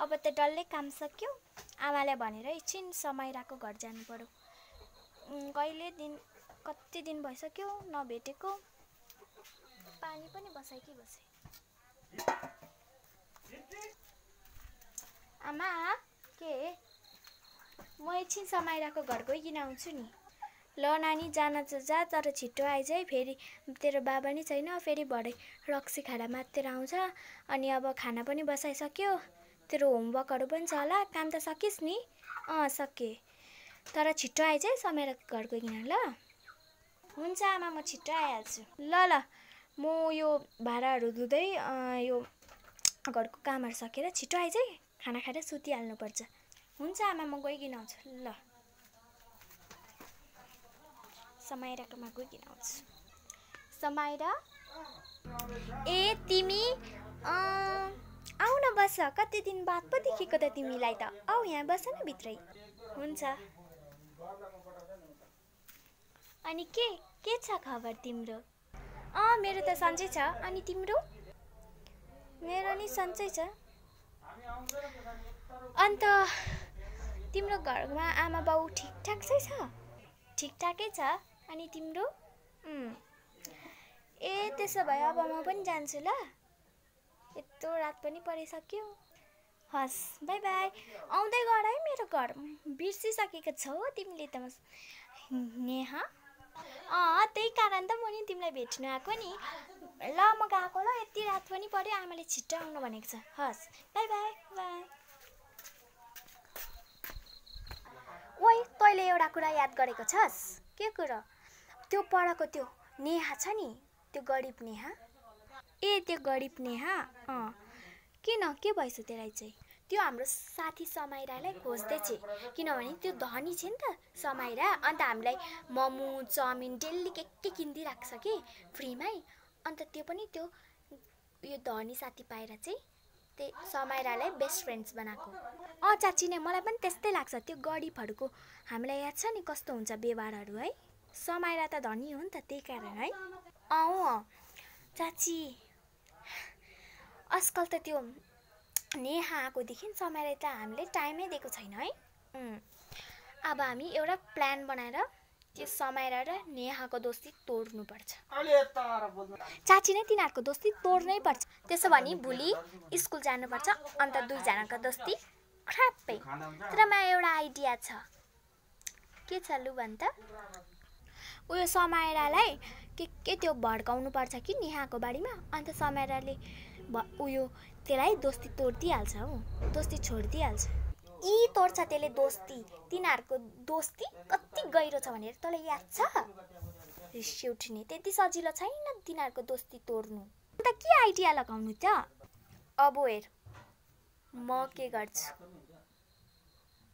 अब त डल्लै काम सक्यो। आमाले भनेर एकछिन समाइराको घर जानु पर्यो। कति दिन भइसक्यो नभेटेको। पानी पनि बसाइ कि बसे। आमा के म एकछिन समाइराको घर गइकिन आउँछु नि। ल नानी जान त जा, तर छिटो आइज है। फेरि तेरो बाबा नि छैन, फेरि भरे रक्सी खाना मात्तिर आउँछ। अनि अब खाना पनि बसाइसक्यो। तेरो होमवर्कहरू पनि छ होला। काम त सकिस् नि? सके। तर छिटो आइज है समाइराको घर गइकिन। ल हुन्छ आमा, म छिटो आइहाल्छु। ल म यो भाँडाहरू धुँदै यो घरको कामहरू सकेर छिटो आइज है। खाना खाएर सुतिहाल्नुपर्छ। हुन्छ आमा, म गइकिन आउँछु। ल समाइराकोमा गइकिन आउँछु। समाइरा ए तिमी आउ न, बस। कति दिन बाद पो देखेको त तिमीलाई त। आउ यहाँ बस न भित्रै। हुन्छ। अनि के छ खबर तिम्रो? मेरो त सन्चै छ। अनि तिम्रो? मेरो नि सन्चै छ। अन्त तिम्रो घरमा आमा बाउ ठिकठाक चाहिँ छ? ठिकठाकै छ। अनि तिम्रो? ए त्यसो भए अब म पनि जान्छु ल। यत्रो रात पनि परिसक्यो। हस्, बाई बाई। आउँदै गर है मेरो घर। बिर्सिसकेको छौ तिमीले त नेहा। त्यही कारण त म नि तिमीलाई भेट्न आएको नि। ल म गएको ल, यति रात पनि पर्यो। आमाले छिट्टो आउनु भनेको छ। हस्, बाई बाई। बाई। ओइ, तैँले एउटा कुरा याद गरेको छस्? के कुरा? त्यो पढाको त्यो नेहा छ नि, त्यो गरिब नेहा। ए त्यो गरिब नेहा? किन, के भएछ त्यसलाई चाहिँ? त्यो हाम्रो साथी समाइरालाई खोज्दैछ। किनभने त्यो धनी छ नि त समाइरा। अन्त हामीलाई मोमो चाउमिन डेली के किनिदिइराख्छ कि फ्रीमै। अन्त त्यो पनि त्यो यो धनी साथी पाएर चाहिँ त्यही समाइरालाई बेस्ट फ्रेन्ड्स बनाएको। चाची नै, मलाई पनि त्यस्तै लाग्छ। त्यो गरिबहरूको हामीलाई याद छ नि कस्तो हुन्छ व्यवहारहरू है। समाइरा त धनी हो नि त, त्यही कारण है। चाची, आजकल त त्यो नेहा आएकोदेखि समाइरा त हामीले टाइमै दिएको छैन है। अब हामी एउटा प्लान बनाएर त्यो समाइरा र नेहाको दोस्ती तोड्नुपर्छ। चाची नै, तिनीहरूको दोस्ती तोड्नै पर्छ। त्यसो भने भोलि स्कुल जानुपर्छ। अन्त दुईजनाको दोस्ती ख्राप्पै। तर मलाई एउटा आइडिया छ। के छ लु भन् त? उयो समाइरालाई के त्यो भड्काउनु पर्छ कि नेहाको बारेमा। अन्त समाइराले उयो त्यसलाई दोस्ती तोडिदिइहाल्छ हौ। दोस्ती छोडिदिइहाल्छ। तोड्छ त्यसले दोस्ती। तिनीहरूको दोस्ती कति गहिरो छ भनेर तँलाई याद छ? रिस उठ्ने। त्यति सजिलो छैन तिनीहरूको दोस्ती तोड्नु। अन्त के आइडिया लगाउनु त? अब हेर म के गर्छु।